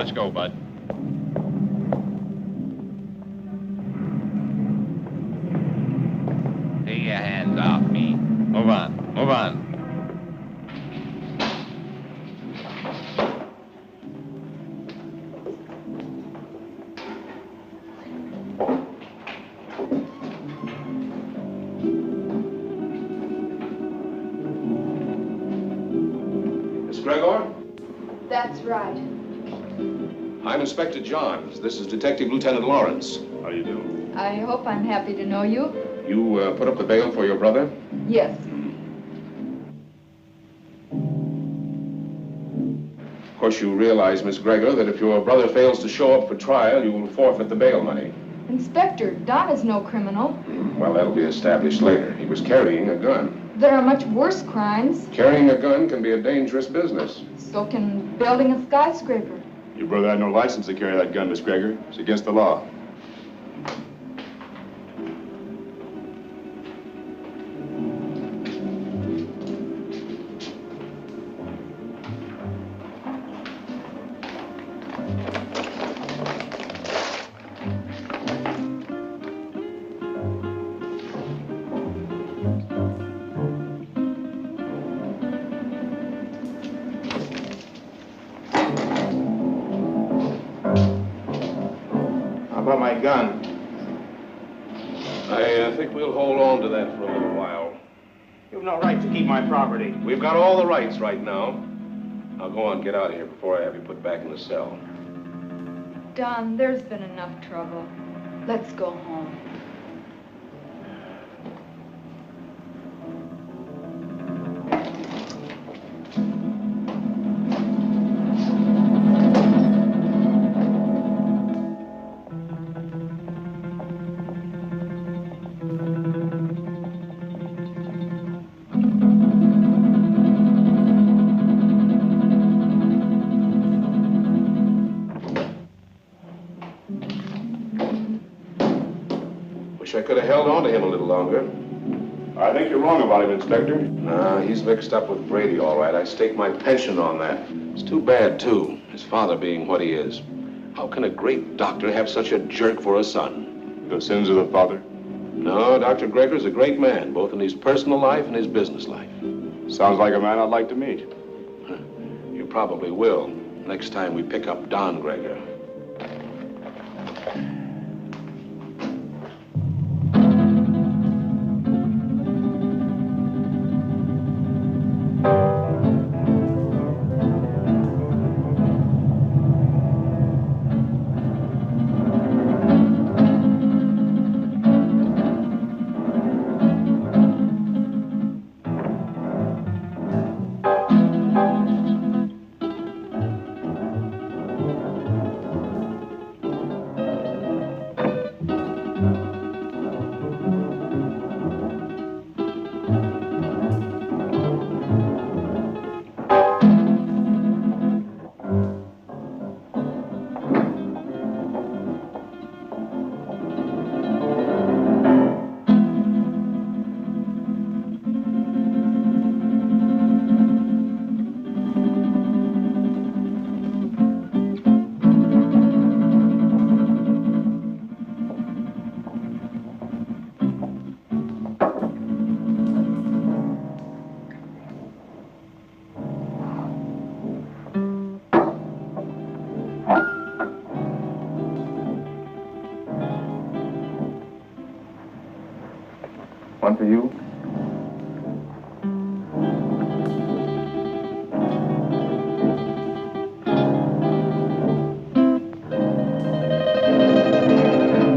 Let's go, Bud. Take your hands off me. Move on. Move on. Gregor? That's right. I'm Inspector Johns. This is Detective Lieutenant Lawrence. How do you do? I hope I'm happy to know you. You put up the bail for your brother? Yes. Of course, you realize, Miss Gregor, that if your brother fails to show up for trial, you will forfeit the bail money. Inspector, Don is no criminal. Well, that'll be established later. He was carrying a gun. There are much worse crimes. Carrying a gun can be a dangerous business. So can building a skyscraper. Your brother had no license to carry that gun, Miss Gregor. It's against the law. About my gun. I think we'll hold on to that for a little while. You've no right to keep my property. We've got all the rights right now. Now go on, get out of here before I have you put back in the cell. Don, there's been enough trouble. Let's go home. I could have held on to him a little longer. I think you're wrong about him, Inspector. Nah, he's mixed up with Brady, all right. I stake my pension on that. It's too bad, too, his father being what he is. How can a great doctor have such a jerk for a son? The sins of the father? No, Dr. Gregor's a great man, both in his personal life and his business life. Sounds like a man I'd like to meet. You probably will, next time we pick up Don Gregor. One for you.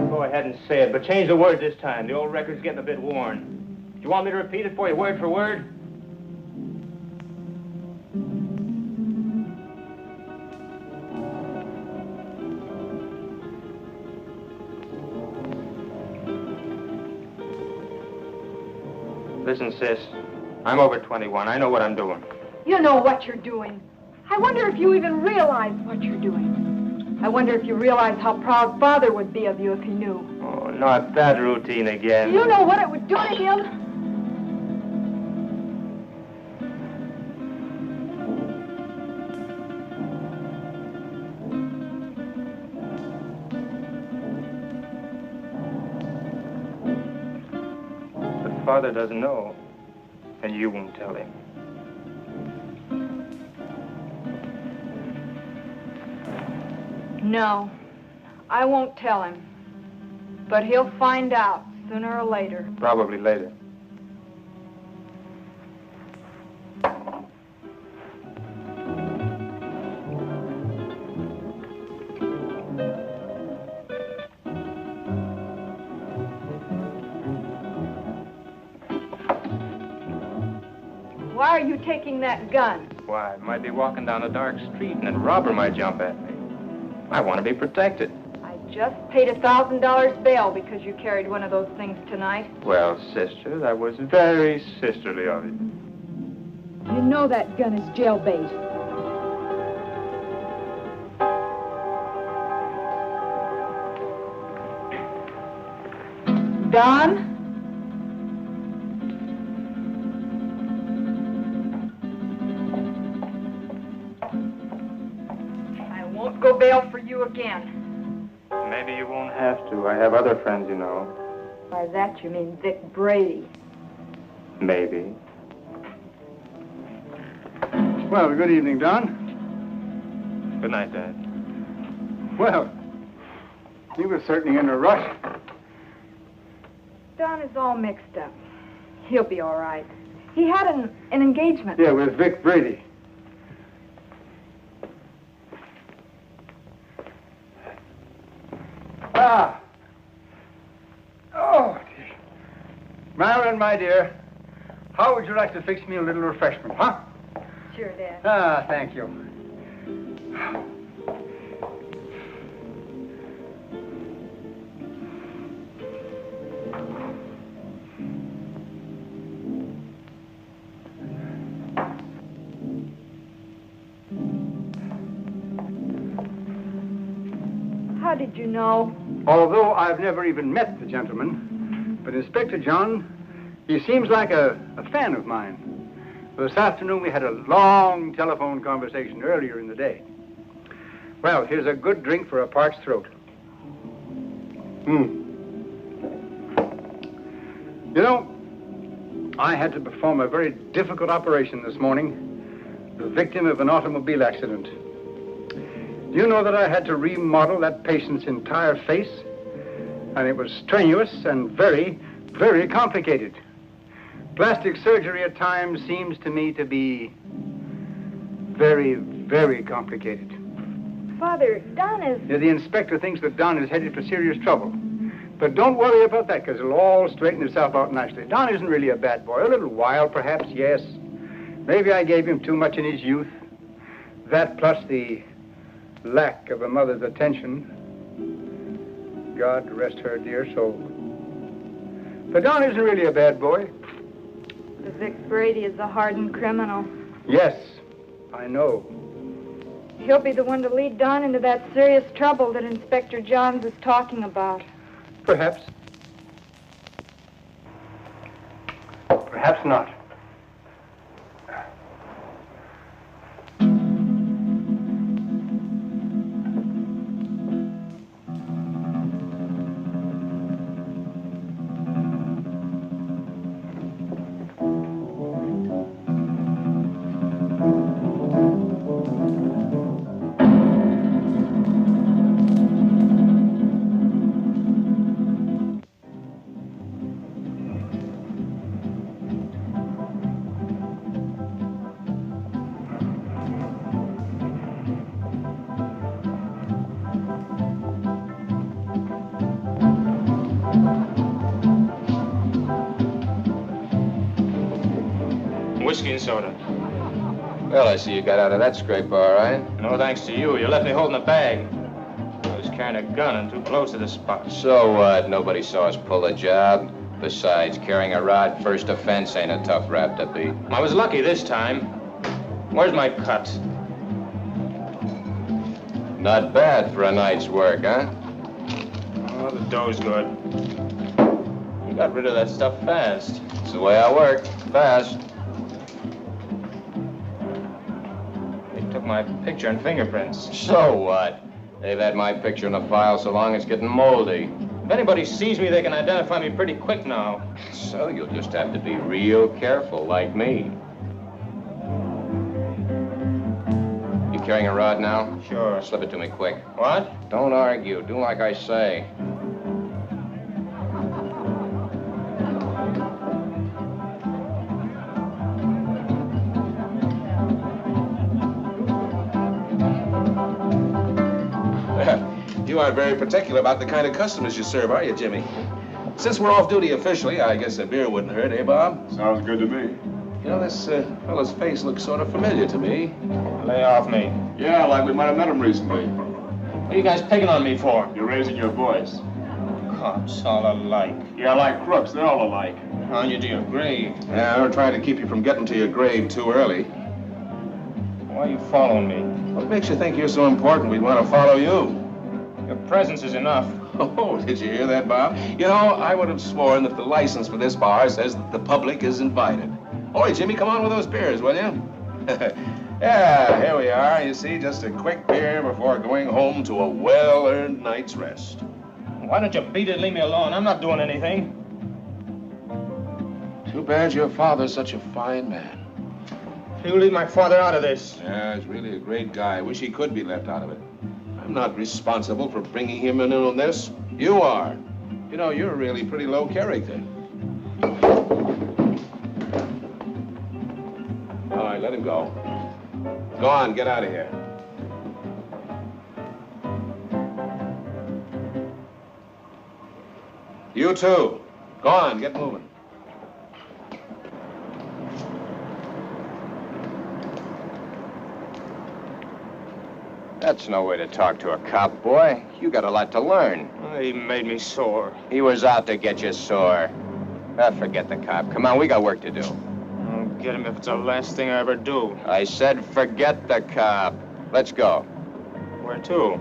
Go ahead and say it, but change the word this time. The old record's getting a bit worn. Do you want me to repeat it for you word for word? Listen, sis, I'm over 21. I know what I'm doing. You know what you're doing. I wonder if you even realize what you're doing. I wonder if you realize how proud Father would be of you if he knew. Oh, not that routine again. You know what it would do to him? Father doesn't know, and you won't tell him. No, I won't tell him. But he'll find out sooner or later. Probably later. Why are you taking that gun? Why, I might be walking down a dark street and a robber might jump at me. I want to be protected. I just paid $1,000 bail because you carried one of those things tonight. Well, sister, that was very sisterly of you. You know that gun is jailbait. Don? I won't go bail for you again. Maybe you won't have to. I have other friends, you know. By that you mean Vic Brady. Maybe. Well, good evening, Don. Good night, Dad. Well, he was certainly in a rush. Don is all mixed up. He'll be all right. He had an engagement. Yeah, with Vic Brady. Ah. Oh, dear. Marilyn, my dear, how would you like to fix me a little refreshment, huh? Sure, Dad. Ah, thank you. How did you know? Although I've never even met the gentleman, but Inspector John, he seems like a fan of mine. This afternoon we had a long telephone conversation earlier in the day. Well, here's a good drink for a parched throat. You know, I had to perform a very difficult operation this morning, the victim of an automobile accident. Do you know that I had to remodel that patient's entire face? And it was strenuous and very, very complicated. Plastic surgery at times seems to me to be very, very complicated. Father, Don is... Yeah, the inspector thinks that Don is headed for serious trouble. But don't worry about that, because it'll all straighten itself out nicely. Don isn't really a bad boy. A little wild, perhaps, yes. Maybe I gave him too much in his youth. That plus the lack of a mother's attention. God rest her dear soul. But Don isn't really a bad boy. The Vic Brady is a hardened criminal. Yes, I know. He'll be the one to lead Don into that serious trouble that Inspector Johns is talking about. Perhaps. Perhaps not. Whiskey and soda. Well, I see you got out of that scrape all right. No thanks to you. You left me holding a bag. I was carrying a gun and too close to the spot. So what? Nobody saw us pull a job. Besides, carrying a rod first offense ain't a tough rap to beat. I was lucky this time. Where's my cut? Not bad for a night's work, huh? Oh, the dough's good. You got rid of that stuff fast. It's the way I work. Fast. They took my picture and fingerprints. So what? They've had my picture in the file so long it's getting moldy. If anybody sees me, they can identify me pretty quick now. So you'll just have to be real careful, like me. You carrying a rod now? Sure. Slip it to me quick. What? Don't argue. Do like I say. You aren't very particular about the kind of customers you serve, are you, Jimmy? Since we're off duty officially, I guess a beer wouldn't hurt, eh, Bob? Sounds good to me. You know, this fellow's face looks sort of familiar to me. Lay off me. Yeah, like we might have met him recently. What are you guys picking on me for? You're raising your voice. Cops all alike. Yeah, like crooks, they're all alike. On you to your grave. Yeah, we're trying to keep you from getting to your grave too early. Why are you following me? What makes you think you're so important we'd want to follow you? Your presence is enough. Oh, did you hear that, Bob? You know, I would have sworn that the license for this bar says that the public is invited. Oi, Jimmy, come on with those beers, will you? Yeah, here we are. You see, just a quick beer before going home to a well-earned night's rest. Why don't you beat it and leave me alone? I'm not doing anything. Too bad your father's such a fine man. You leave my father out of this. Yeah, he's really a great guy. I wish he could be left out of it. I'm not responsible for bringing him in on this. You are. You know, you're really pretty low character. All right, let him go. Go on, get out of here. You too. Go on, get moving. That's no way to talk to a cop, boy. You got a lot to learn. He made me sore. He was out to get you sore. Forget the cop. Come on, we got work to do. I'll get him if it's the last thing I ever do. I said forget the cop. Let's go. Where to?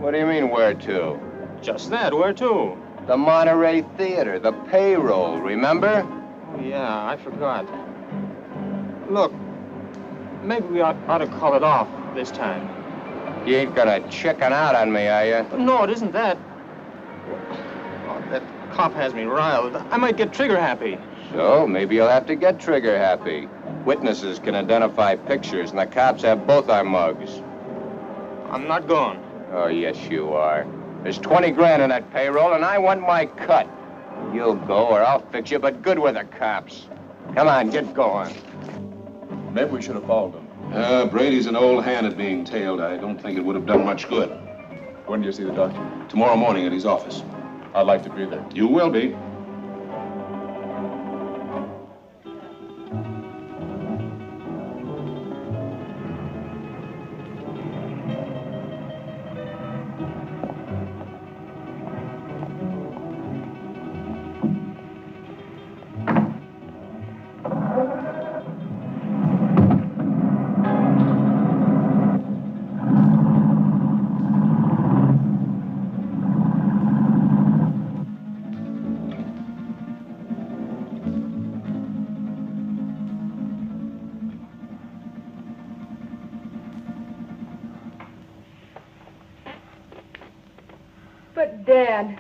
What do you mean, where to? Just that, where to? The Monterey Theater, the payroll, remember? Oh, yeah, I forgot. Look, maybe we ought to call it off this time. You ain't gonna chicken out on me, are you? No, it isn't that. Oh, that cop has me riled. I might get trigger happy. So, maybe you'll have to get trigger happy. Witnesses can identify pictures, and the cops have both our mugs. I'm not going. Oh, yes, you are. There's 20 grand in that payroll, and I want my cut. You'll go, or I'll fix you, but good with the cops. Come on, get going. Maybe we should have followed him. Brady's an old hand at being tailed. I don't think it would have done much good. When do you see the doctor? Tomorrow morning at his office. I'd like to be there. You will be. But, Dad,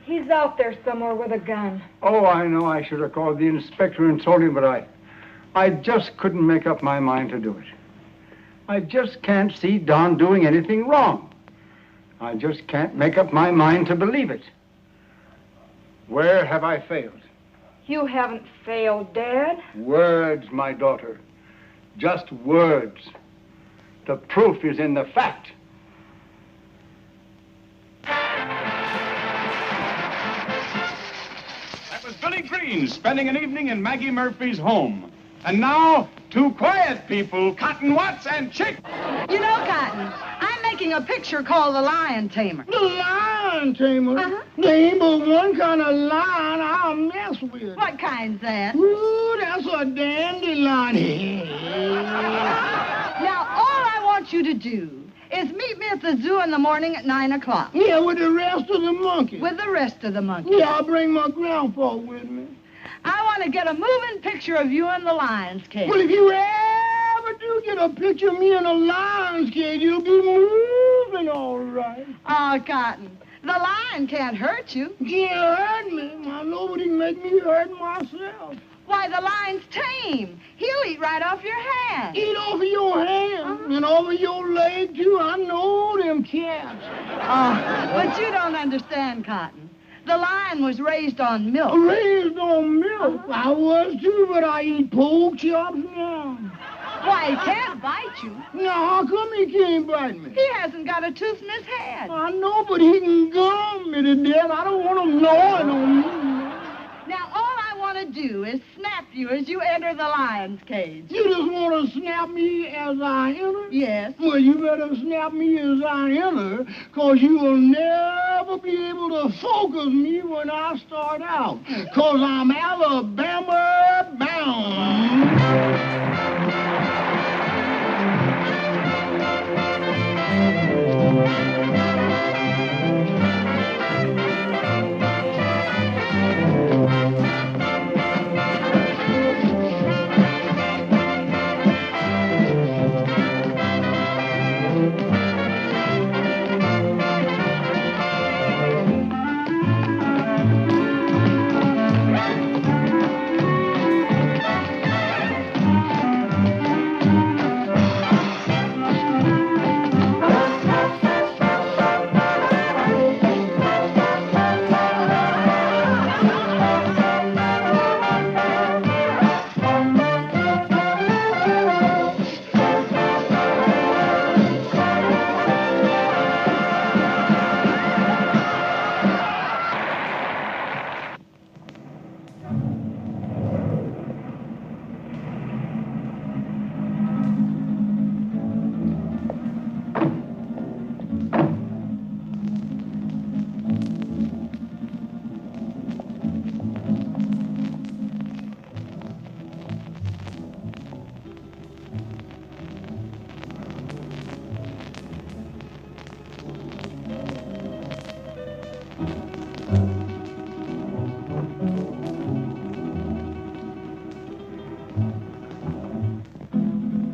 he's out there somewhere with a gun. Oh, I know I should have called the inspector and told him, but I just couldn't make up my mind to do it. I just can't see Don doing anything wrong. I just can't make up my mind to believe it. Where have I failed? You haven't failed, Dad. Words, my daughter. Just words. The proof is in the fact. That was Billy Green spending an evening in Maggie Murphy's home. And now, two quiet people, Cotton Watts and Chick. You know, Cotton, I'm making a picture called The Lion Tamer. The lion tamer? Uh-huh. There ain't but one kind of lion I'll mess with. What kind's that? Ooh, that's a dandelion. Now, all I want you to do is meet me at the zoo in the morning at 9 o'clock. Yeah, with the rest of the monkeys. With the rest of the monkeys. Yeah, I'll bring my grandpa with me. I want to get a moving picture of you in the lion's cage. Well, if you ever do get a picture of me in a lion's cage, you'll be moving all right. Oh, Cotton, The lion can't hurt you. Can't hurt me. Now, nobody can make me hurt myself. Why, the lion's tame. He'll eat right off your hand. Eat off of your hand and over your leg, too. I know them cats. Oh, but you don't understand, Cotton. The lion was raised on milk. Raised on milk? I was, too, but I eat pork chops now. Why, he can't bite you. Now, how come he can't bite me? He hasn't got a tooth in his head. I know, but he can gum me to death. I don't want him gnawing on me. Now, all I want to do is snap you as you enter the lion's cage. You just want to snap me as I enter? Yes. Well, you better snap me as I enter, because you will never be able to focus me when I start out, because I'm Alabama bound.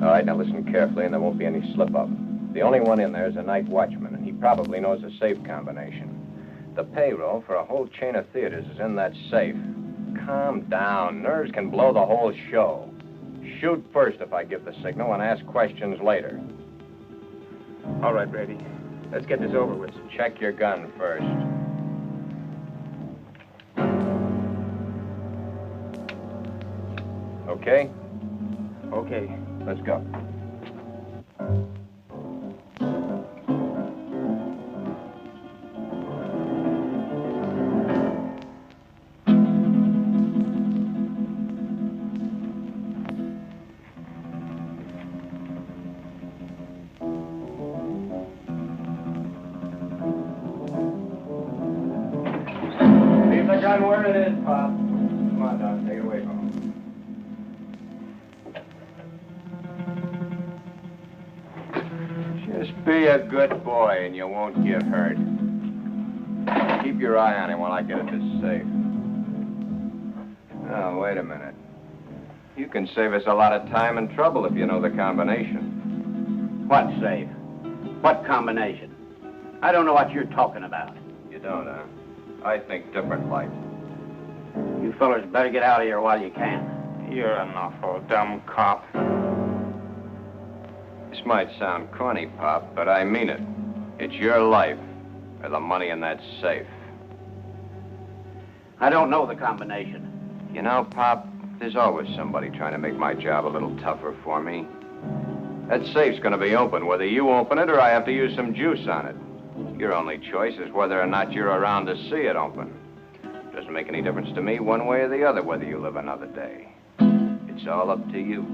All right, now listen carefully, and there won't be any slip-up. The only one in there is a night watchman, and he probably knows the safe combination. The payroll for a whole chain of theaters is in that safe. Calm down. Nerves can blow the whole show. Shoot first if I give the signal, and ask questions later. All right, Brady. Let's get this over with. Check your gun first. Okay? Okay. Let's go. Leave the gun where it is, Pop. Come on, Doc. Take it away from him. Just be a good boy and you won't get hurt. Keep your eye on him while I get at this safe. Oh, wait a minute. You can save us a lot of time and trouble if you know the combination. What safe? What combination? I don't know what you're talking about. You don't, huh? I think different like. You fellers better get out of here while you can. You're an awful dumb cop. This might sound corny, Pop, but I mean it. It's your life or the money in that safe. I don't know the combination. You know, Pop, there's always somebody trying to make my job a little tougher for me. That safe's gonna be open, whether you open it or I have to use some juice on it. Your only choice is whether or not you're around to see it open. Doesn't make any difference to me one way or the other whether you live another day. It's all up to you.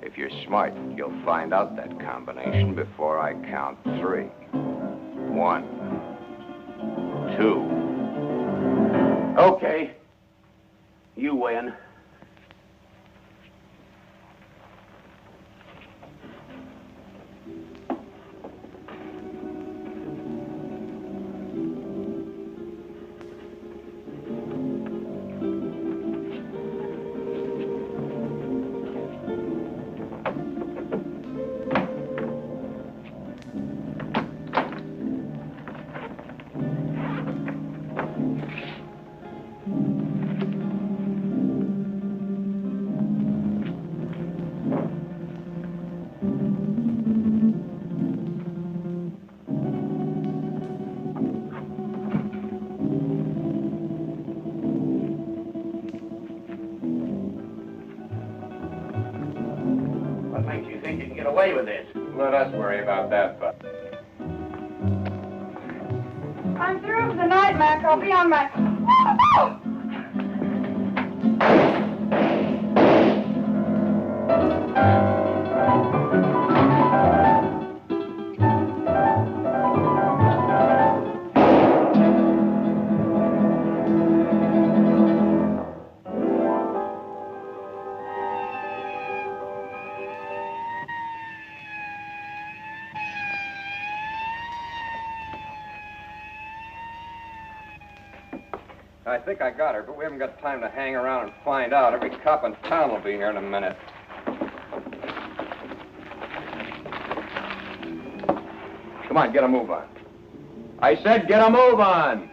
If you're smart, you'll find out that combination before I count 3. 1, 2. Okay. You win. get away with this. Let us worry about that, Bud. I'm through for the night, Mac. I'll be on my... I think I got her, but we haven't got time to hang around and find out. Every cop in town will be here in a minute. Come on, get a move on. I said get a move on!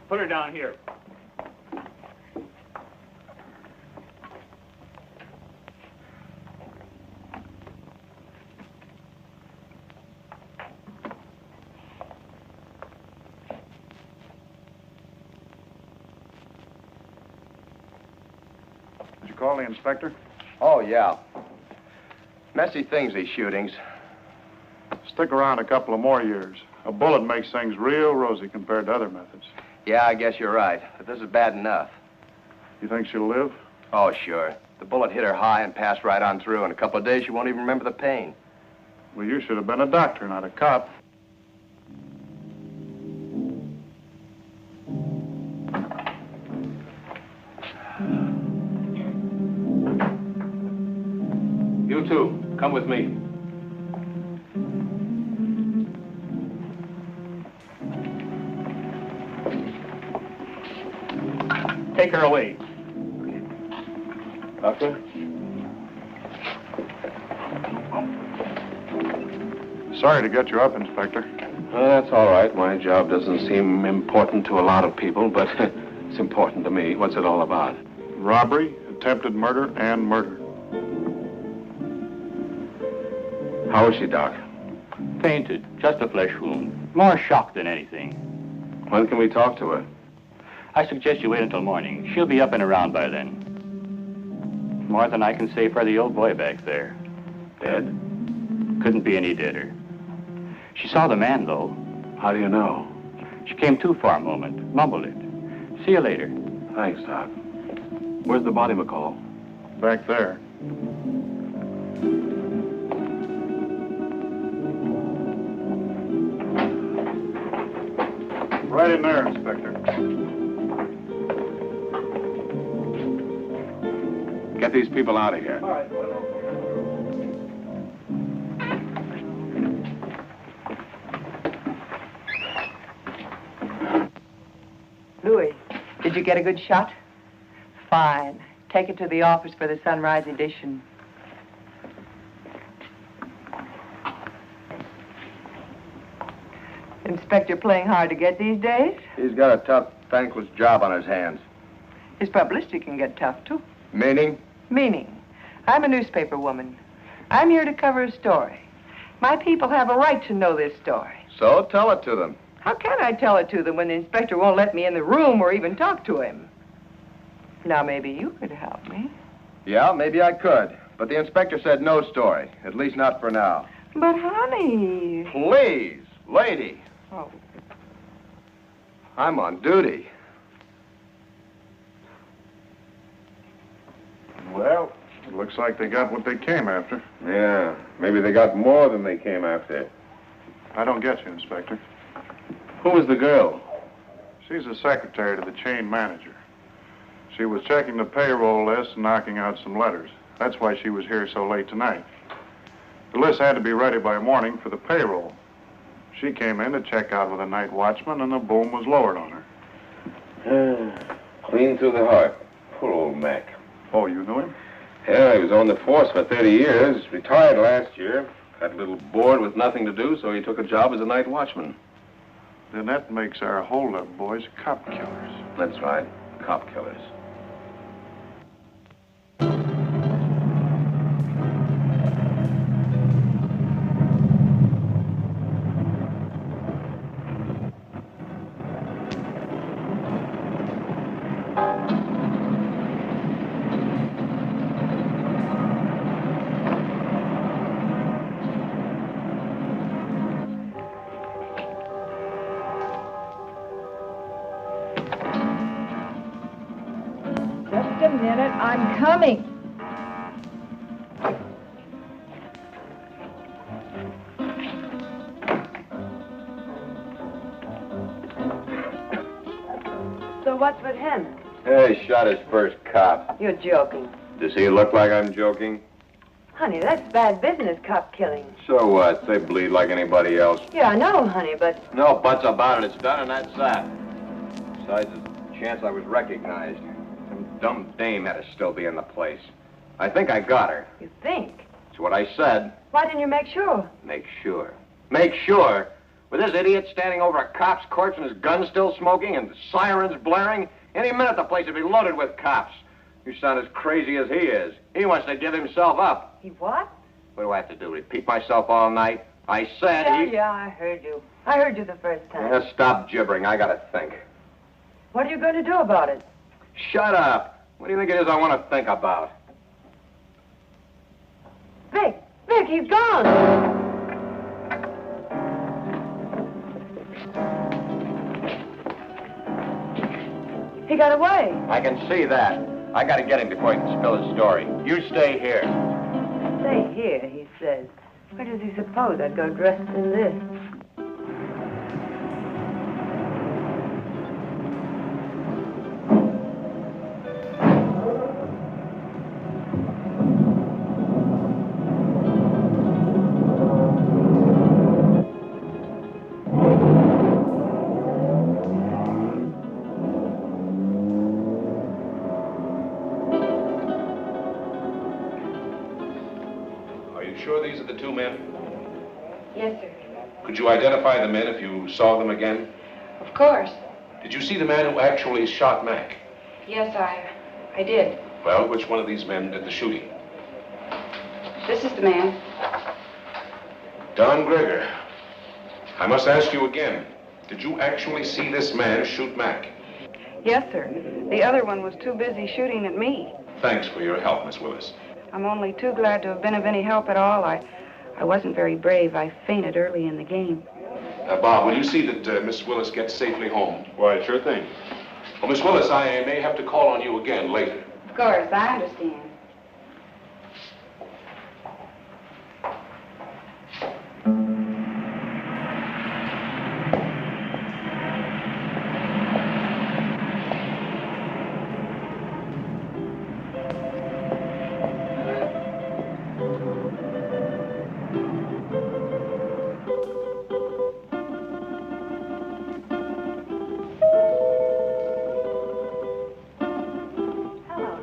Put her down here. Did you call the inspector? Oh, yeah. Messy things, these shootings. Stick around a couple of more years. A bullet makes things real rosy compared to other methods. Yeah, I guess you're right. But this is bad enough. You think she'll live? Oh, sure. The bullet hit her high and passed right on through. In a couple of days, she won't even remember the pain. Well, you should have been a doctor, not a cop. You too. Come with me. Take her away. Doctor? Sorry to get you up, Inspector. That's all right. My job doesn't seem important to a lot of people, but it's important to me. What's it all about? Robbery, attempted murder, and murder. How is she, Doc? Fainted. Just a flesh wound. More shock than anything. When can we talk to her? I suggest you wait until morning. She'll be up and around by then. More than I can say for the old boy back there. Dead? Couldn't be any deader. She saw the man, though. How do you know? She came to for a moment, mumbled it. See you later. Thanks, Doc. Where's the body, McCall? Back there. Right in there, Inspector. Get these people out of here. All right. Louis, did you get a good shot? Fine. Take it to the office for the sunrise edition. Inspector playing hard to get these days? He's got a tough, thankless job on his hands. His publicity can get tough, too. Meaning? Meaning, I'm a newspaper woman. I'm here to cover a story. My people have a right to know this story. So tell it to them. How can I tell it to them when the inspector won't let me in the room or even talk to him? Now, maybe you could help me. Yeah, maybe I could. But the inspector said no story. At least not for now. But, honey... Please, lady. Oh. I'm on duty. Well, it looks like they got what they came after. Yeah, maybe they got more than they came after. I don't get you, Inspector. Who was the girl? She's the secretary to the chain manager. She was checking the payroll list and knocking out some letters. That's why she was here so late tonight. The list had to be ready by morning for the payroll. She came in to check out with a night watchman, and the boom was lowered on her. Clean through the heart. Poor old Mac. Oh, you knew him? Yeah, he was on the force for 30 years. Retired last year. Got a little bored with nothing to do, so he took a job as a night watchman. Then that makes our hold-up boys cop killers. That's right. Cop killers. Just a minute, I'm coming. So what's with him? Hey, shot his first cop. You're joking. Does he look like I'm joking? Honey, that's bad business, cop killing. So what? They bleed like anybody else. Yeah, I know, honey, but... No buts about it. It's done and that's that. Besides, there's a chance I was recognized. Some dumb dame had to still be in the place. I think I got her. You think? That's what I said. Why didn't you make sure? Make sure. Make sure? With this idiot standing over a cop's corpse and his gun still smoking and sirens blaring, any minute the place would be loaded with cops. You sound as crazy as he is. He wants to give himself up. He what? What do I have to do? Repeat myself all night? I said Yeah, I heard you. I heard you the first time. Yeah, stop gibbering. I gotta think. What are you going to do about it? Shut up. What do you think it is I want to think about? Vic, he's gone. He got away. I can see that. I gotta get him before he can spill his story. You stay here. Stay here, he says. Where does he suppose I'd go dressed in this? These are the two men? Yes, sir. Could you identify the men if you saw them again? Of course. Did you see the man who actually shot Mac? Yes, I did. Well, which one of these men did the shooting? This is the man. Don Greger. I must ask you again. Did you actually see this man shoot Mac? Yes, sir. The other one was too busy shooting at me. Thanks for your help, Miss Willis. I'm only too glad to have been of any help at all. I wasn't very brave. I fainted early in the game. Bob, will you see that Miss Willis gets safely home? Why, sure thing. Well, Miss Willis, I may have to call on you again later. Of course, I understand.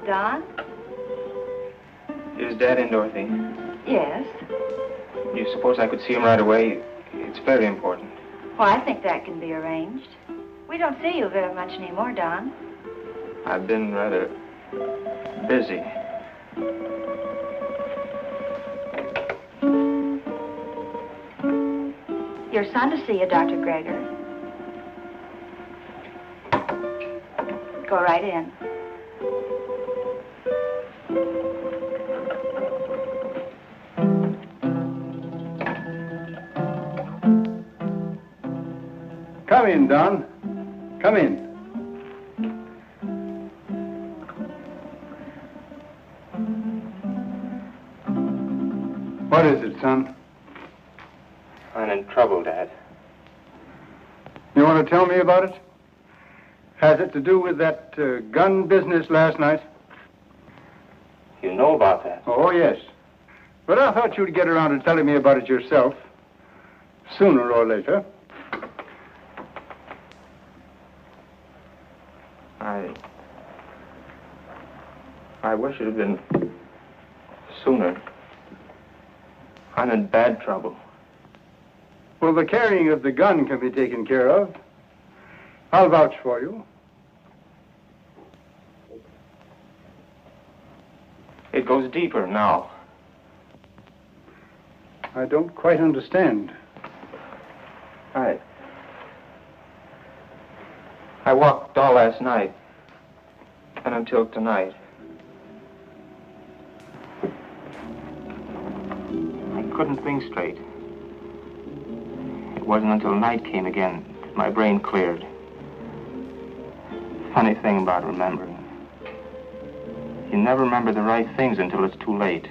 Don? Is Dad in, Dorothy? Yes. Do you suppose I could see him right away? It's very important. Well, I think that can be arranged. We don't see you very much anymore, Don. I've been rather busy. Your son to see you, Dr. Gregor. Go right in. Come in, Don. Come in. What is it, son? I'm in trouble, Dad. You want to tell me about it? Has it to do with that gun business last night? You know about that? Oh, yes. But I thought you'd get around to telling me about it yourself. Sooner or later. I wish it had been sooner. I'm in bad trouble. Well, the carrying of the gun can be taken care of. I'll vouch for you. It goes deeper now. I don't quite understand. I walked all last night and until tonight. I couldn't think straight. It wasn't until night came again that my brain cleared. Funny thing about remembering. You never remember the right things until it's too late.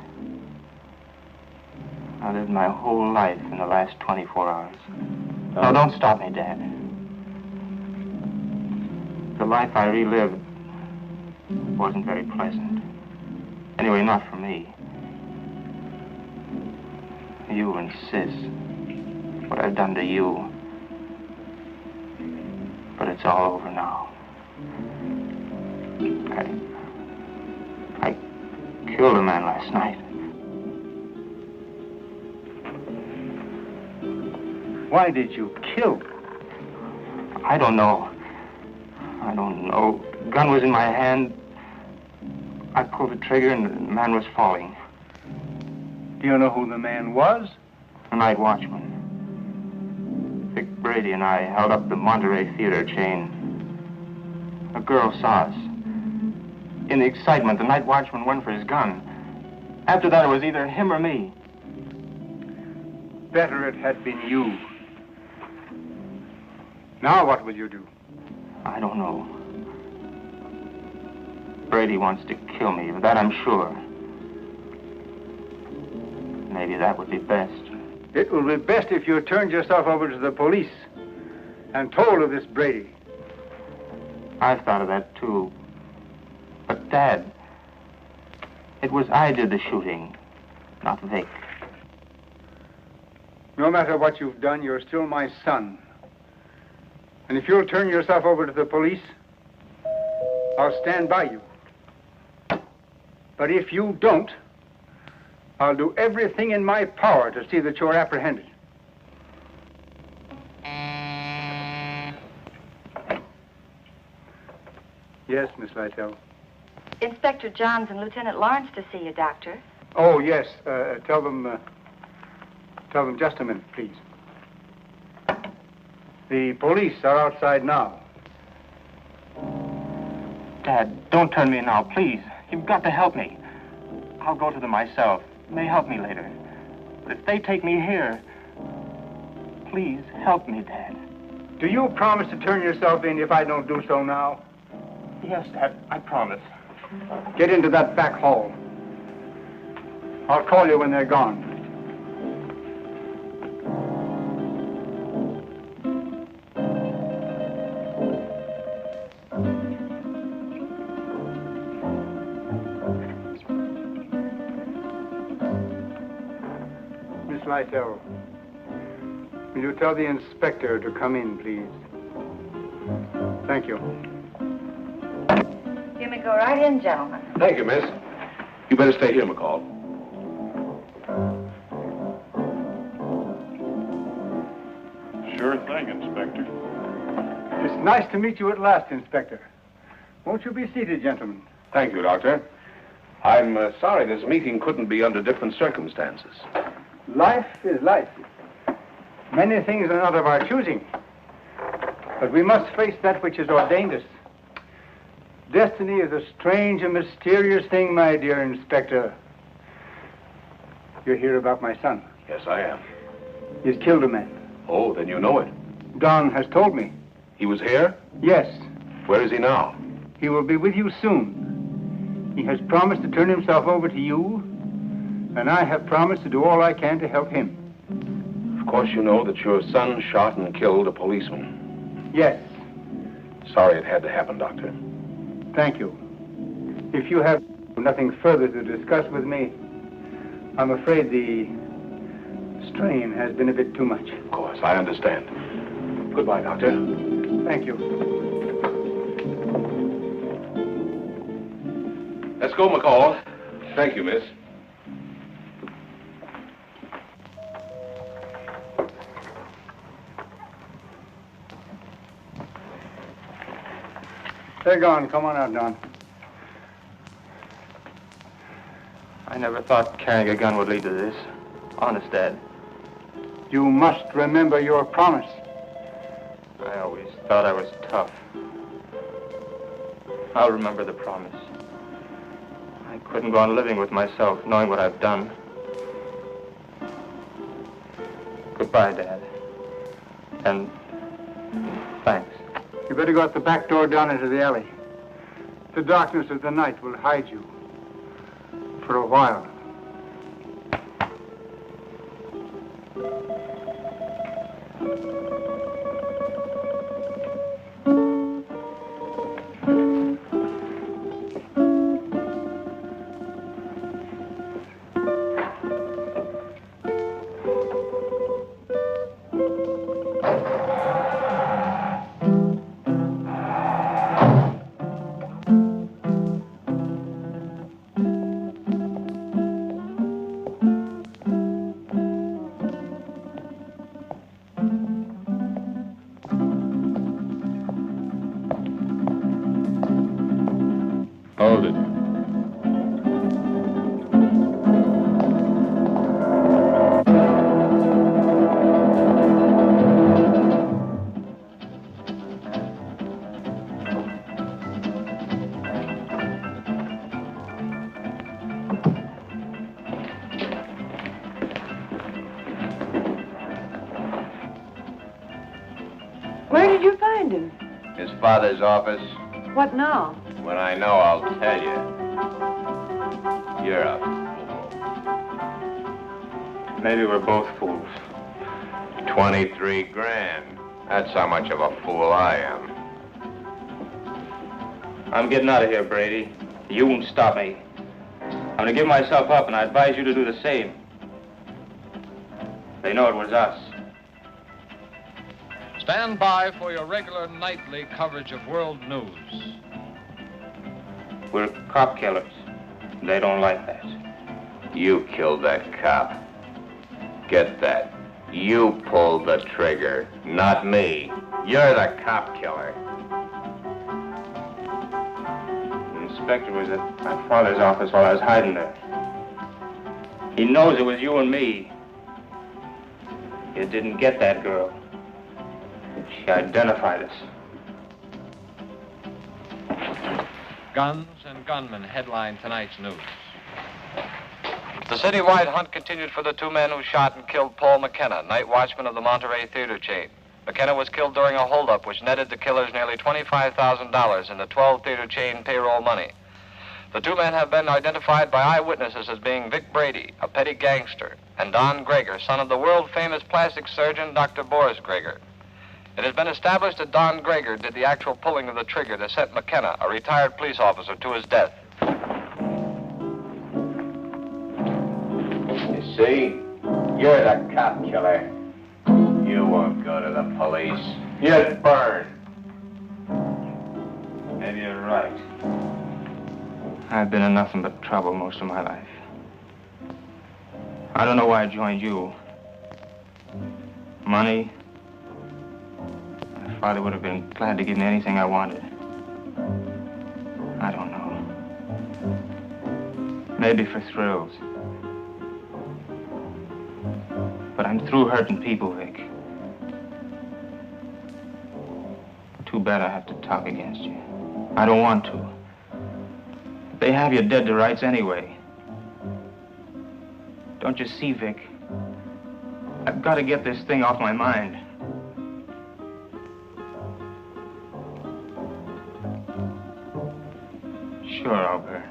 I lived my whole life in the last 24 hours. No, don't stop me, Dad. The life I relived wasn't very pleasant. Anyway, not for me. You and Sis. What I've done to you. But it's all over now. I killed a man last night. Why did you kill? I don't know. Gun was in my hand. I pulled the trigger and the man was falling. Do you know who the man was? The night watchman. Vic Brady and I held up the Monterey Theater chain. A girl saw us. In the excitement, the night watchman went for his gun. After that, it was either him or me. Better it had been you. Now what will you do? I don't know. Brady wants to kill me, of that I'm sure. Maybe that would be best. It will be best if you turned yourself over to the police and told of this Brady. I've thought of that, too. But, Dad, it was I did the shooting, not Vic. No matter what you've done, you're still my son. And if you'll turn yourself over to the police, I'll stand by you. But if you don't, I'll do everything in my power to see that you're apprehended. Yes, Miss Lytell. Inspector Johns and Lieutenant Lawrence to see you, Doctor. Oh, yes. Tell them just a minute, please. The police are outside now. Dad, don't turn me now, please. You've got to help me. I'll go to them myself. It may help me later. But if they take me here, please help me, Dad. Do you promise to turn yourself in if I don't do so now? Yes, Dad, I promise. Get into that back hall. I'll call you when they're gone. Miss Lytell, will you tell the inspector to come in, please? Thank you. You may go right in, gentlemen. Thank you, miss. You better stay here, McCall. Sure thing, Inspector. It's nice to meet you at last, Inspector. Won't you be seated, gentlemen? Thank you, Doctor. I'm sorry this meeting couldn't be under different circumstances. Life is life. Many things are not of our choosing. But we must face that which has ordained us. Destiny is a strange and mysterious thing, my dear Inspector. You're here about my son. Yes, I am. He's killed a man. Oh, then you know it. Don has told me. He was here? Yes. Where is he now? He will be with you soon. He has promised to turn himself over to you, and I have promised to do all I can to help him. Of course you know that your son shot and killed a policeman. Yes. Sorry it had to happen, Doctor. Thank you. If you have nothing further to discuss with me, I'm afraid the strain has been a bit too much. Of course, I understand. Goodbye, Doctor. Thank you. Let's go, McCall. Thank you, miss. They're gone. Come on out, Don. I never thought carrying a gun would lead to this. Honest, Dad. You must remember your promise. I always thought I was tough. I'll remember the promise. I couldn't go on living with myself, knowing what I've done. Goodbye, Dad. And thanks. You better go out the back door down into the alley. The darkness of the night will hide you. For a while. Hold it. Where did you find him? His father's office. What now? When I know, I'll tell you. You're a fool. Maybe we're both fools. 23 grand. That's how much of a fool I am. I'm getting out of here, Brady. You won't stop me. I'm gonna give myself up, and I advise you to do the same. They know it was us. Stand by for your regular nightly coverage of world news. We're cop killers. They don't like that. You killed that cop. Get that. You pulled the trigger, not me. You're the cop killer. The inspector was at my father's office while I was hiding there. He knows it was you and me. You didn't get that girl. She identified us. Guns and gunmen headline tonight's news. The citywide hunt continued for the two men who shot and killed Paul McKenna, night watchman of the Monterey theater chain. McKenna was killed during a holdup which netted the killers nearly $25,000 in the 12 theater chain payroll money. The two men have been identified by eyewitnesses as being Vic Brady, a petty gangster, and Don Greger, son of the world-famous plastic surgeon Dr. Boris Greger. It has been established that Don Greger did the actual pulling of the trigger that sent McKenna, a retired police officer, to his death. You see? You're the cop killer. You won't go to the police. You'd burn. Maybe you're right. I've been in nothing but trouble most of my life. I don't know why I joined you. Money? My father would have been glad to give me anything I wanted. I don't know. Maybe for thrills. But I'm through hurting people, Vic. Too bad I have to talk against you. I don't want to. They have you dead to rights anyway. Don't you see, Vic? I've got to get this thing off my mind. Sure, I'll burn.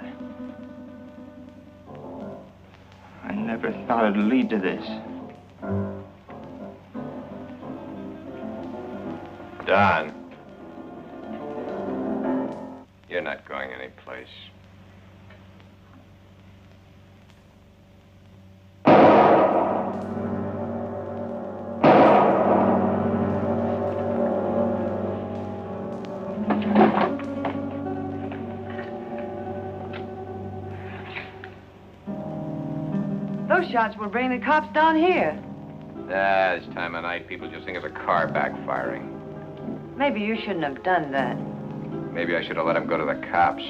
I never thought it'd lead to this. Don. You're not going anyplace. Those shots will bring the cops down here. This time of night, people just think it's a car backfiring. Maybe you shouldn't have done that. Maybe I should have let him go to the cops.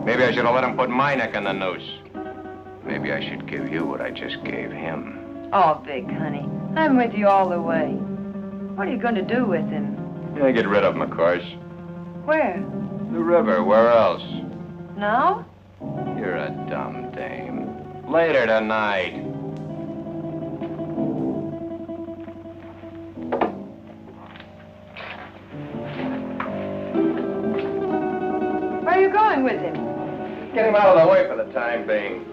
Maybe I should have let him put my neck in the noose. Maybe I should give you what I just gave him. Oh, Vic, honey, I'm with you all the way. What are you going to do with him? Yeah, get rid of him, of course. Where? The river. Where else? Now? You're a dumb dame. Later tonight. Where are you going with him? Get him out of the way for the time being.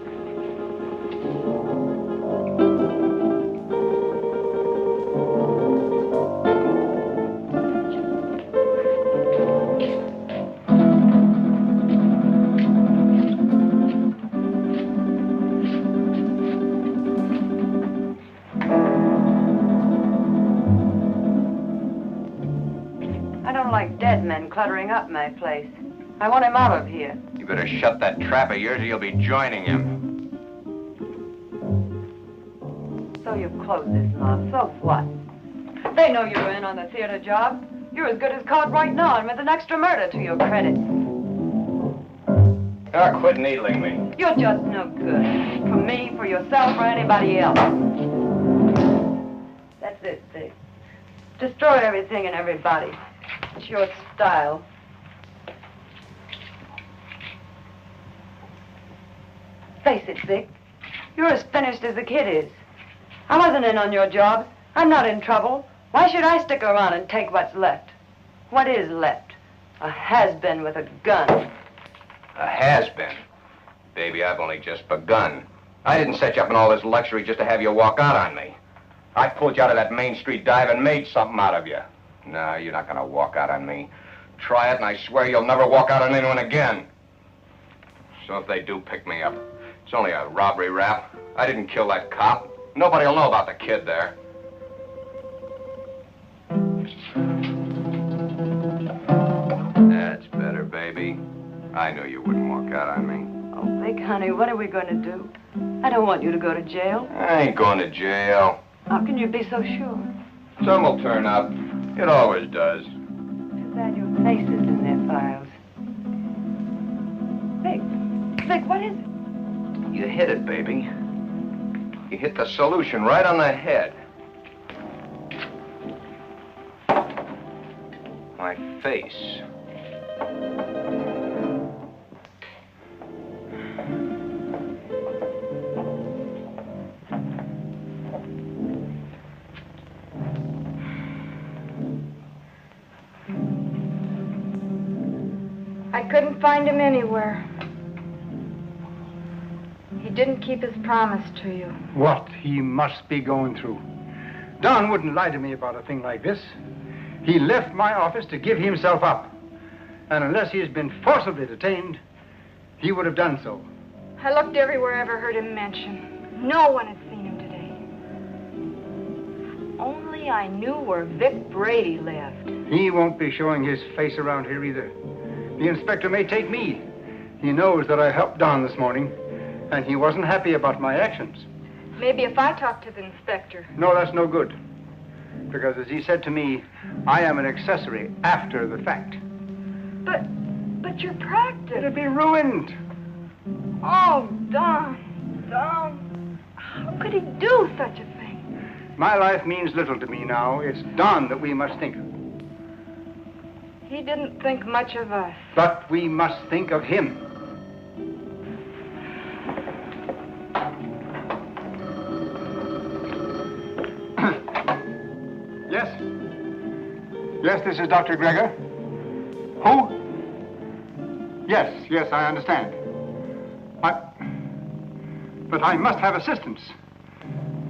Dead men cluttering up my place. I want him out of here. You better shut that trap of yours or you'll be joining him. So you've closed this mob. So what? They know you're in on the theater job. You're as good as caught right now and with an extra murder to your credit. Oh, quit needling me. You're just no good. For me, for yourself, or anybody else. That's it, Vic. Destroy everything and everybody. It's your style. Face it, Vic. You're as finished as the kid is. I wasn't in on your job. I'm not in trouble. Why should I stick around and take what's left? What is left? A has-been with a gun. A has-been? Baby, I've only just begun. I didn't set you up in all this luxury just to have you walk out on me. I pulled you out of that Main Street dive and made something out of you. No, you're not gonna walk out on me. Try it, and I swear you'll never walk out on anyone again. So if they do pick me up, it's only a robbery rap. I didn't kill that cop. Nobody'll know about the kid there. That's better, baby. I knew you wouldn't walk out on me. Oh, Vic, honey, what are we going to do? I don't want you to go to jail. I ain't going to jail. How can you be so sure? Some will turn up. It always does. Too bad your face is in their files. Vic, what is it? You hit it, baby. You hit the solution right on the head. My face. I couldn't find him anywhere. He didn't keep his promise to you. What he must be going through. Don wouldn't lie to me about a thing like this. He left my office to give himself up. And unless he has been forcibly detained, he would have done so. I looked everywhere I ever heard him mention. No one had seen him today. Only I knew where Vic Brady lived. He won't be showing his face around here either. The inspector may take me. He knows that I helped Don this morning, and he wasn't happy about my actions. Maybe if I talk to the inspector. No, that's no good. Because as he said to me, I am an accessory after the fact. But your practice. It'd be ruined. Oh, Don, how could he do such a thing? My life means little to me now. It's Don that we must think of. He didn't think much of us. But we must think of him. Yes? Yes, this is Dr. Gregor. Who? Yes, I understand. But I must have assistance.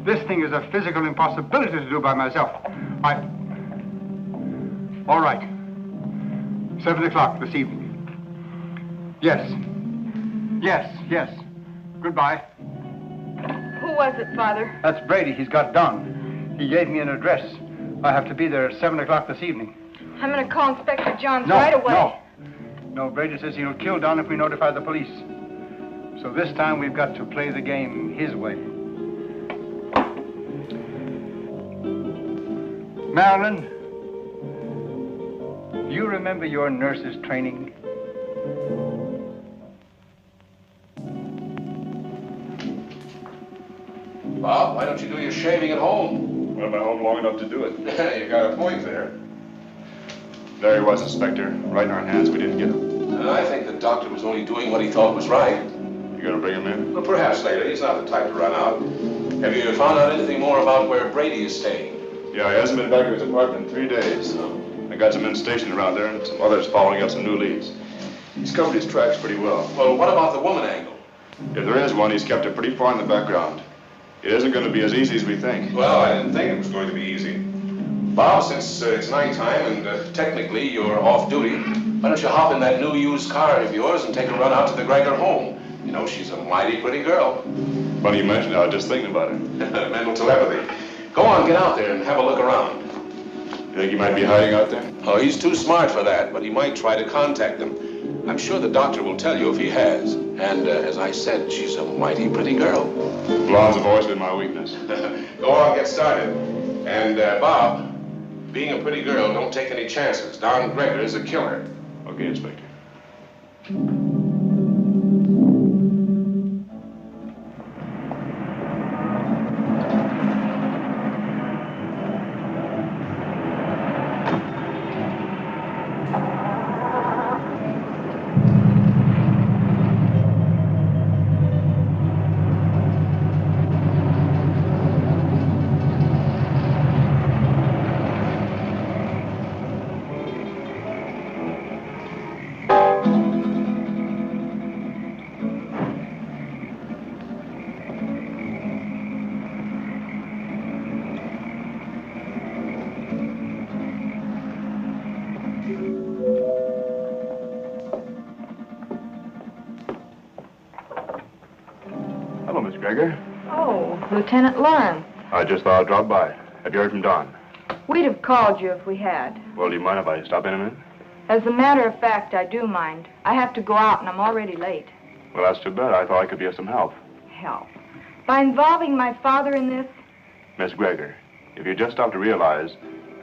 This thing is a physical impossibility to do by myself. All right. 7 o'clock this evening. Yes. Goodbye. Who was it, Father? That's Brady. He's got Don. He gave me an address. I have to be there at 7 o'clock this evening. I'm going to call Inspector Johns right away. No, Brady says he'll kill Don if we notify the police. So this time we've got to play the game his way. Marilyn, do you remember your nurse's training? Bob, why don't you do your shaving at home? Well, I'm at home long enough to do it. You got a point there. There he was, Inspector. Right in our hands. We didn't get him. I think the doctor was only doing what he thought was right. You gonna bring him in? Well, perhaps later. He's not the type to run out. Have you found out anything more about where Brady is staying? Yeah, he hasn't been back to his apartment in 3 days. I got some men stationed around there and some others following up some new leads. He's covered his tracks pretty well. Well, what about the woman angle? If there is one, he's kept it pretty far in the background. It isn't going to be as easy as we think. Well, I didn't think it was going to be easy. Bob, since it's nighttime and technically you're off duty, why don't you hop in that new used car of yours and take a run out to the Gregor home? You know, she's a mighty pretty girl. Funny you mentioned it. I was just thinking about it. Mental telepathy. Go on, get out there and have a look around. You think he might be hiding out there? Oh, he's too smart for that, but he might try to contact them. I'm sure the doctor will tell you if he has. And as I said, she's a mighty pretty girl. Blondes have always been my weakness. Go on, get started. And, Bob, being a pretty girl, don't take any chances. Don Gregor is a killer. Okay, Inspector. Gregor? Oh, Lieutenant Lauren. I just thought I'd drop by. Have you heard from Don? We'd have called you if we had. Well, do you mind if I stop in a minute? As a matter of fact, I do mind. I have to go out and I'm already late. Well, that's too bad. I thought I could be of some help. Help? By involving my father in this? Miss Gregor, if you just stopped to realize,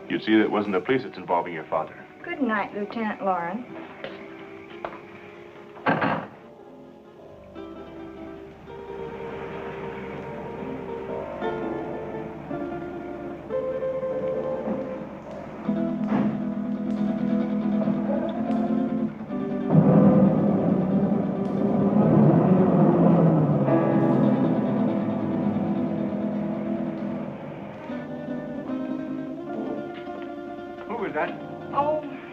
you'd see that it wasn't the police that's involving your father. Good night, Lieutenant Lauren.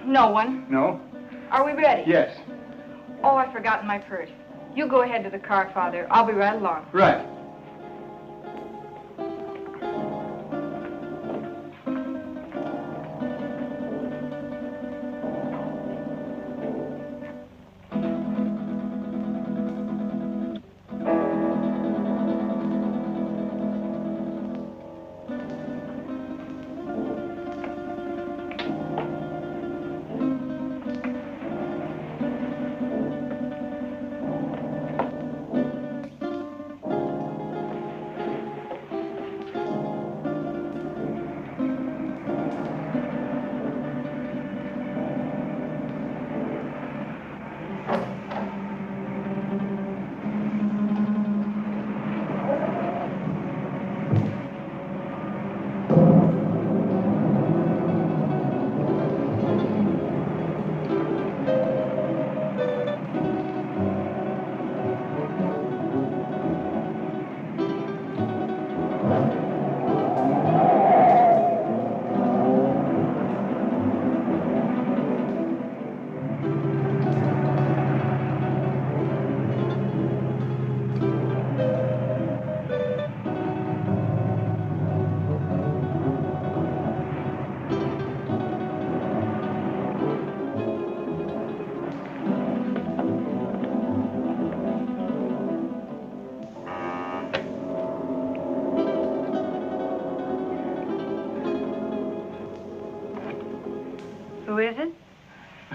No one. No? Are we ready? Yes. Oh, I've forgotten my purse. You go ahead to the car, Father. I'll be right along. Right.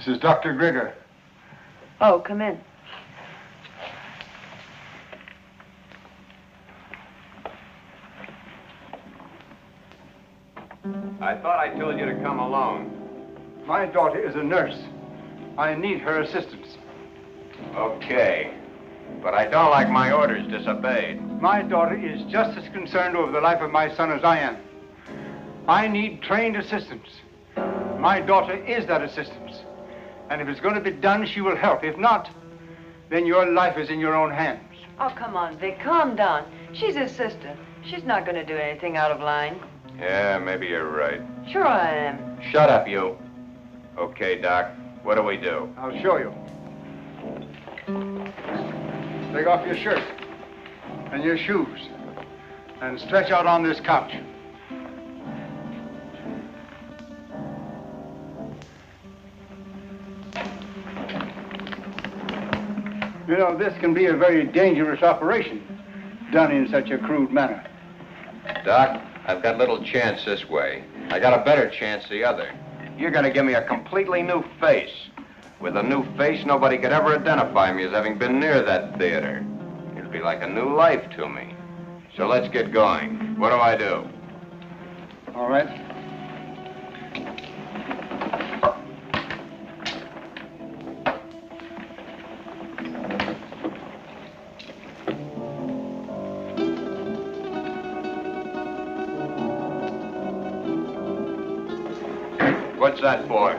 This is Dr. Grigger. Oh, come in. I thought I told you to come alone. My daughter is a nurse. I need her assistance. Okay. But I don't like my orders disobeyed. My daughter is just as concerned over the life of my son as I am. I need trained assistance. My daughter is that assistance. And if it's going to be done, she will help. If not, then your life is in your own hands. Oh, come on, Vic, calm down. She's his sister. She's not going to do anything out of line. Yeah, maybe you're right. Sure I am. Shut up, you. Okay, Doc. What do we do? I'll show you. Take off your shirt and your shoes and stretch out on this couch. You know, this can be a very dangerous operation done in such a crude manner. Doc, I've got little chance this way. I got a better chance the other. You're gonna give me a completely new face. With a new face, nobody could ever identify me as having been near that theater. It'll be like a new life to me. So let's get going. What do I do? All right. What's that for?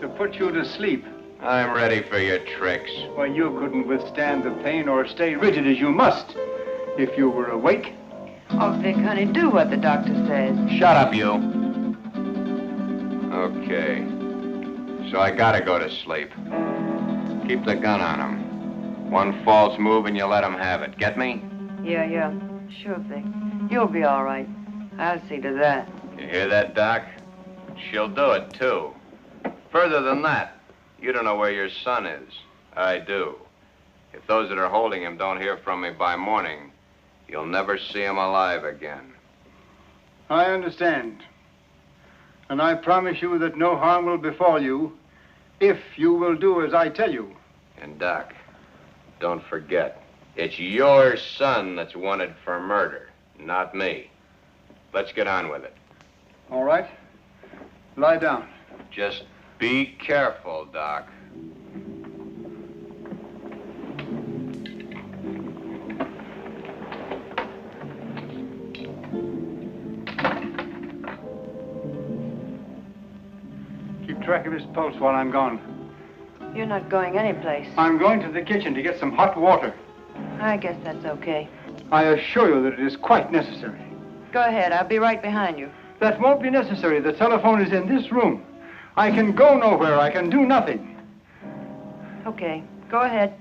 To put you to sleep. I'm ready for your tricks. Well, you couldn't withstand the pain or stay rigid as you must if you were awake. Oh, Vic, honey, do what the doctor says. Shut up, you. Okay. So I gotta go to sleep. Keep the gun on him. One false move and you let him have it. Get me? Yeah. Sure, Vic. You'll be all right. I'll see to that. You hear that, Doc? She'll do it, too. Further than that, you don't know where your son is. I do. If those that are holding him don't hear from me by morning, you'll never see him alive again. I understand. And I promise you that no harm will befall you if you will do as I tell you. And, Doc, don't forget, it's your son that's wanted for murder, not me. Let's get on with it. All right. Lie down. Just be careful, Doc. Keep track of his pulse while I'm gone. You're not going anyplace. I'm going to the kitchen to get some hot water. I guess that's okay. I assure you that it is quite necessary. Go ahead. I'll be right behind you. That won't be necessary. The telephone is in this room. I can go nowhere. I can do nothing. Okay. Go ahead.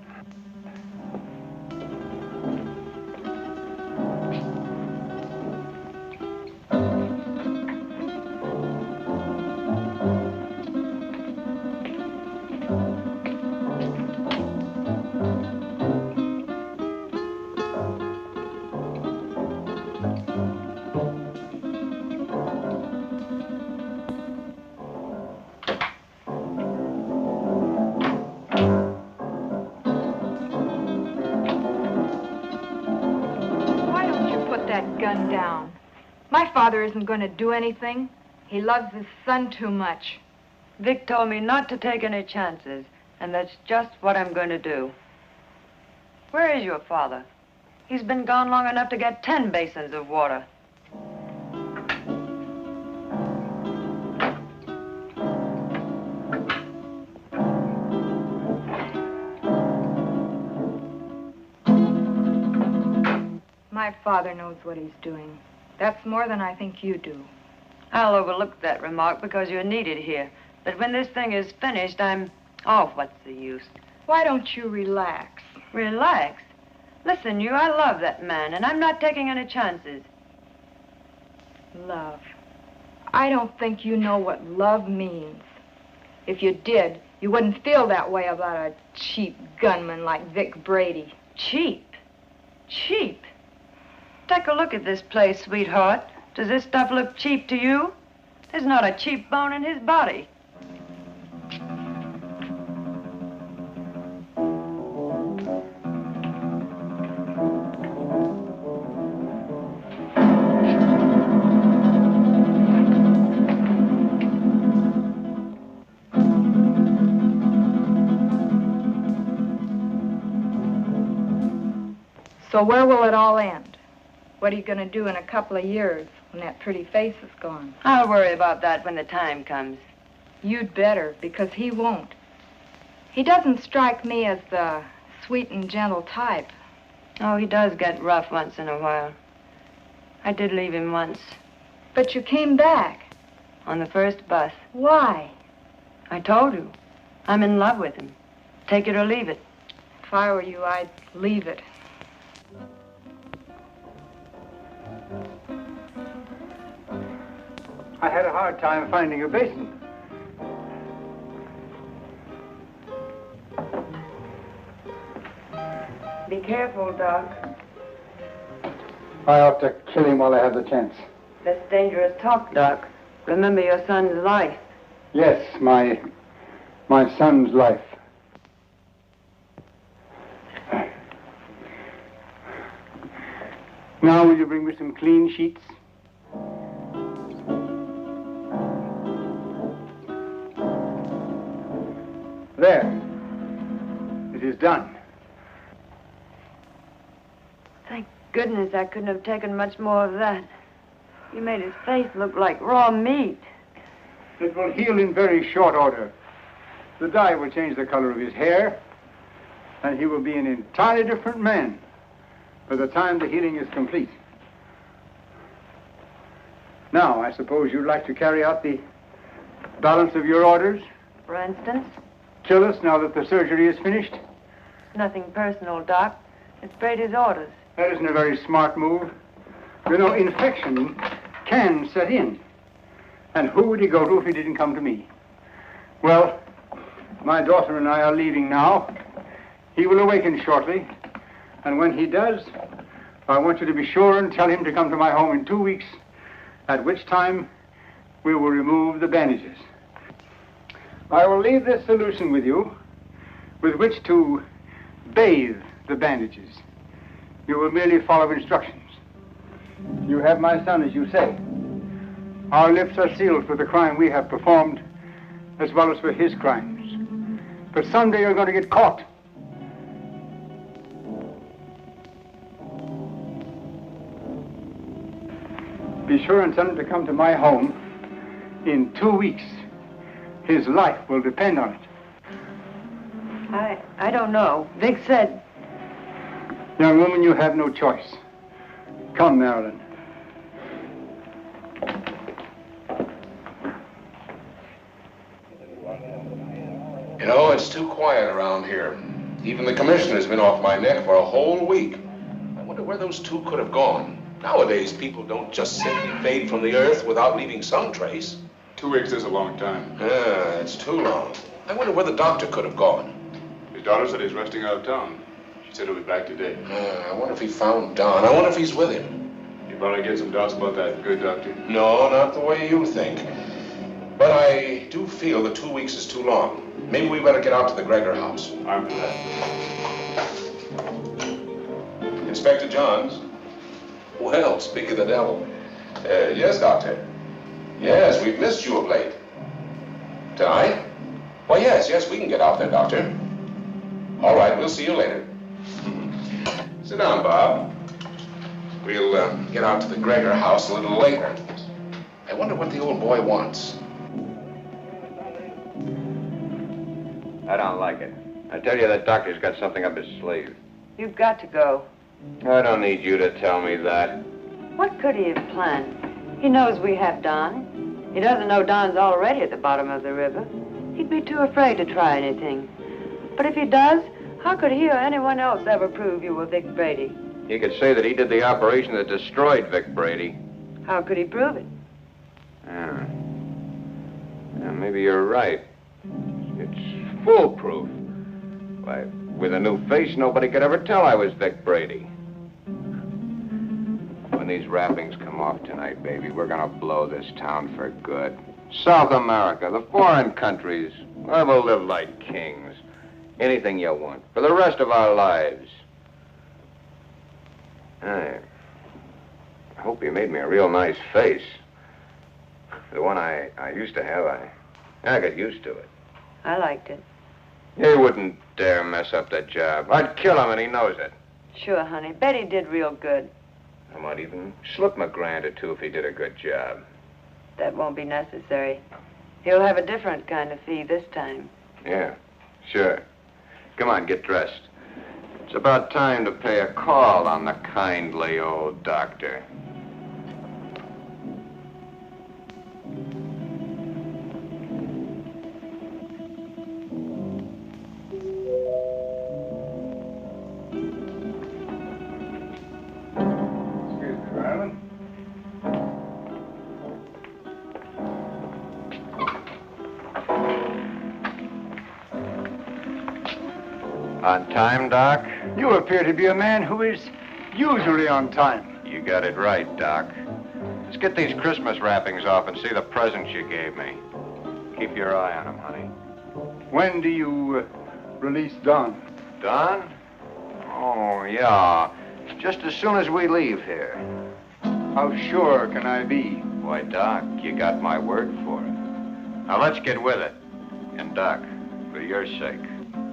Gun down. My father isn't going to do anything. He loves his son too much. Vic told me not to take any chances, and that's just what I'm going to do. Where is your father? He's been gone long enough to get 10 basins of water. My father knows what he's doing. That's more than I think you do. I'll overlook that remark because you're needed here. But when this thing is finished, oh, what's the use? Why don't you relax? Relax? Listen, I love that man, and I'm not taking any chances. Love. I don't think you know what love means. If you did, you wouldn't feel that way about a cheap gunman like Vic Brady. Cheap? Cheap? Take a look at this place, sweetheart. Does this stuff look cheap to you? There's not a cheap bone in his body. So where will it all end? What are you going to do in a couple of years when that pretty face is gone? I'll worry about that when the time comes. You'd better, because he won't. He doesn't strike me as the sweet and gentle type. Oh, he does get rough once in a while. I did leave him once. But you came back. On the first bus. Why? I told you. I'm in love with him. Take it or leave it. If I were you, I'd leave it. I had a hard time finding a basin. Be careful, Doc. I ought to kill him while I have the chance. That's dangerous talk, Doc. Remember your son's life. Yes, my son's life. Now, will you bring me some clean sheets? There. It is done. Thank goodness I couldn't have taken much more of that. You made his face look like raw meat. It will heal in very short order. The dye will change the color of his hair, and he will be an entirely different man by the time the healing is complete. Now, I suppose you'd like to carry out the balance of your orders? For instance? Kill us now that the surgery is finished? Nothing personal, Doc. It's Brady's orders. That isn't a very smart move. You know, infection can set in. And who would he go to if he didn't come to me? Well, my daughter and I are leaving now. He will awaken shortly. And when he does, I want you to be sure and tell him to come to my home in 2 weeks, at which time we will remove the bandages. I will leave this solution with you, with which to bathe the bandages. You will merely follow instructions. You have my son, as you say. Our lips are sealed for the crime we have performed, as well as for his crimes. But someday you're going to get caught. Be sure and tell him to come to my home in 2 weeks. His life will depend on it. I don't know. Vic said... Young woman, you have no choice. Come, Marilyn. You know, it's too quiet around here. Even the commissioner's been off my neck for a whole week. I wonder where those two could have gone. Nowadays, people don't just simply fade from the earth without leaving some trace. 2 weeks is a long time. Yeah, it's too long. I wonder where the doctor could have gone. His daughter said he's resting out of town. She said he'll be back today. I wonder if he found Don. I wonder if he's with him. You probably get some doubts about that, good doctor. No, not the way you think. But I do feel that 2 weeks is too long. Maybe we better get out to the Gregor house. I'm for that. Inspector Johns. Well, speak of the devil. Yes, Doctor. Yes, we've missed you of late. Tonight? Why, yes, we can get out there, Doctor. All right, we'll see you later. Sit down, Bob. We'll get out to the Gregor house a little later. I wonder what the old boy wants. I don't like it. I tell you, that doctor's got something up his sleeve. You've got to go. I don't need you to tell me that. What could he have planned? He knows we have Don. He doesn't know Don's already at the bottom of the river. He'd be too afraid to try anything. But if he does, how could he or anyone else ever prove you were Vic Brady? He could say that he did the operation that destroyed Vic Brady. How could he prove it? Yeah, maybe you're right. It's foolproof. Why, with a new face, nobody could ever tell I was Vic Brady. When these wrappings come off tonight, baby, we're gonna blow this town for good. South America, the foreign countries, where we'll live like kings. Anything you want, for the rest of our lives. I hope you made me a real nice face. The one I used to have, I got used to it. I liked it. He wouldn't dare mess up that job. I'd kill him, and he knows it. Sure, honey. Betty did real good. I might even slip him $1,000 or $2 if he did a good job. That won't be necessary. He'll have a different kind of fee this time. Yeah, sure. Come on, get dressed. It's about time to pay a call on the kindly old doctor. On time, Doc? You appear to be a man who is usually on time. You got it right, Doc. Let's get these Christmas wrappings off and see the presents you gave me. Keep your eye on them, honey. When do you release Don? Don? Oh, yeah. Just as soon as we leave here. How sure can I be? Why, Doc, you got my word for it. Now, let's get with it. And, Doc, for your sake,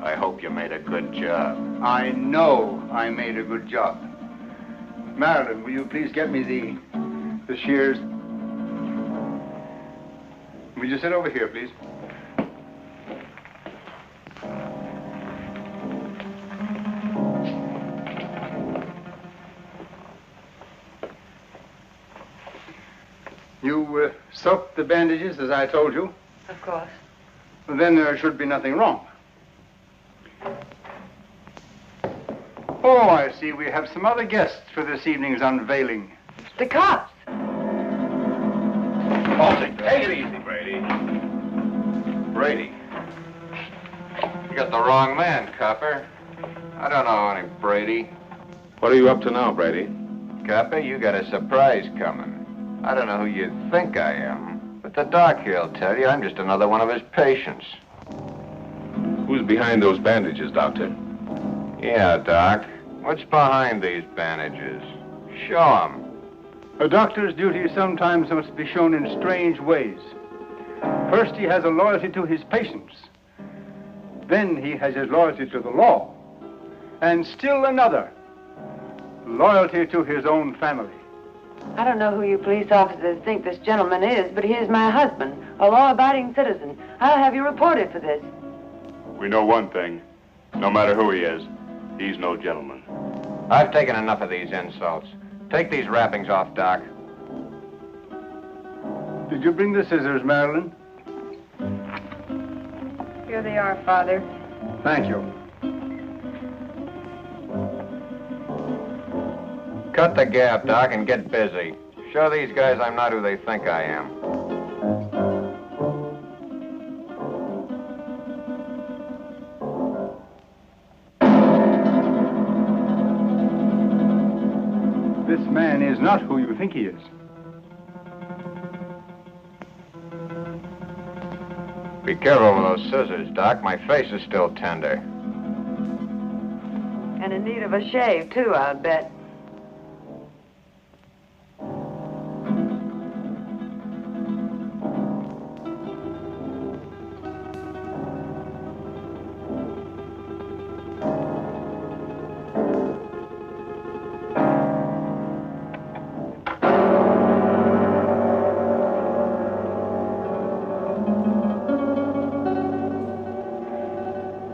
I hope you made a good job. I know I made a good job. Marilyn, will you please get me the shears? Will you sit over here, please? You soaked the bandages as I told you? Of course. Well, then there should be nothing wrong. Oh, I see. We have some other guests for this evening's unveiling. The cops. Oh, take it easy, Brady. Brady. You got the wrong man, copper. I don't know any Brady. What are you up to now, Brady? Copper, you got a surprise coming. I don't know who you think I am, but the doc here'll tell you I'm just another one of his patients. Who's behind those bandages, Doctor? Yeah, Doc. What's behind these bandages? Show 'em. A doctor's duty sometimes must be shown in strange ways. First, he has a loyalty to his patients. Then he has his loyalty to the law. And still another, loyalty to his own family. I don't know who you police officers think this gentleman is, but he is my husband, a law-abiding citizen. I'll have you reported for this. We know one thing. No matter who he is, he's no gentleman. I've taken enough of these insults. Take these wrappings off, Doc. Did you bring the scissors, Marilyn? Here they are, Father. Thank you. Cut the gap, Doc, and get busy. Show these guys I'm not who they think I am. This man is not who you think he is. Be careful with those scissors, Doc. My face is still tender. And in need of a shave, too, I'll bet.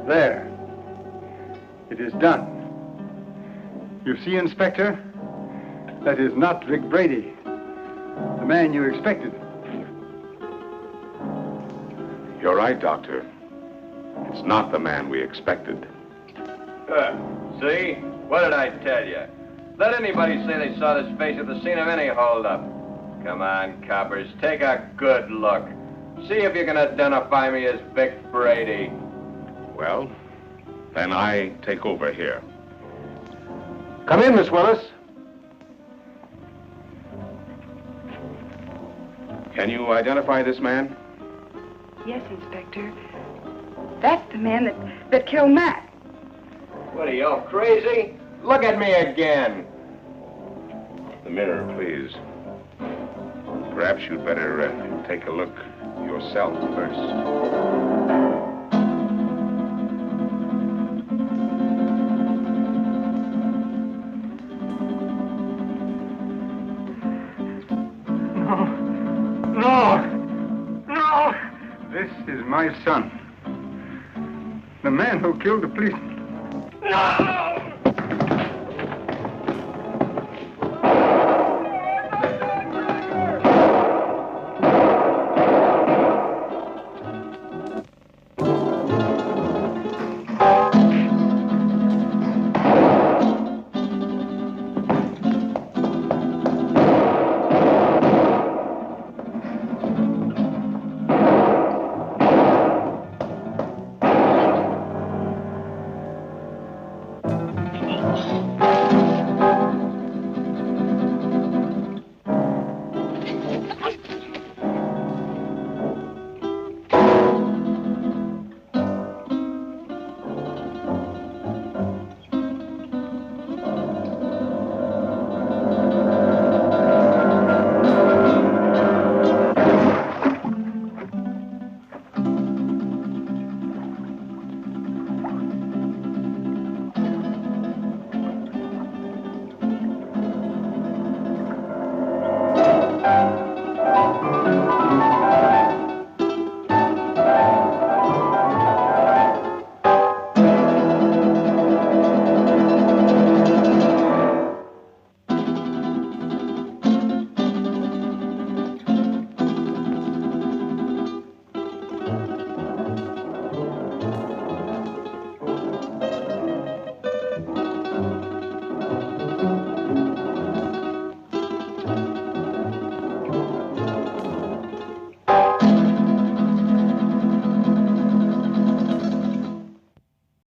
There. It is done. You see, Inspector? That is not Vic Brady, the man you expected. You're right, Doctor. It's not the man we expected. See? What did I tell you? Let anybody say they saw this face at the scene of any holdup. Come on, coppers, take a good look. See if you can identify me as Vic Brady. Well, then I take over here. Come in, Miss Willis. Can you identify this man? Yes, Inspector. That's the man that killed Matt. What are you, all crazy? Look at me again. The mirror, please. Perhaps you'd better take a look yourself first. is my son. The man who killed the policeman. No!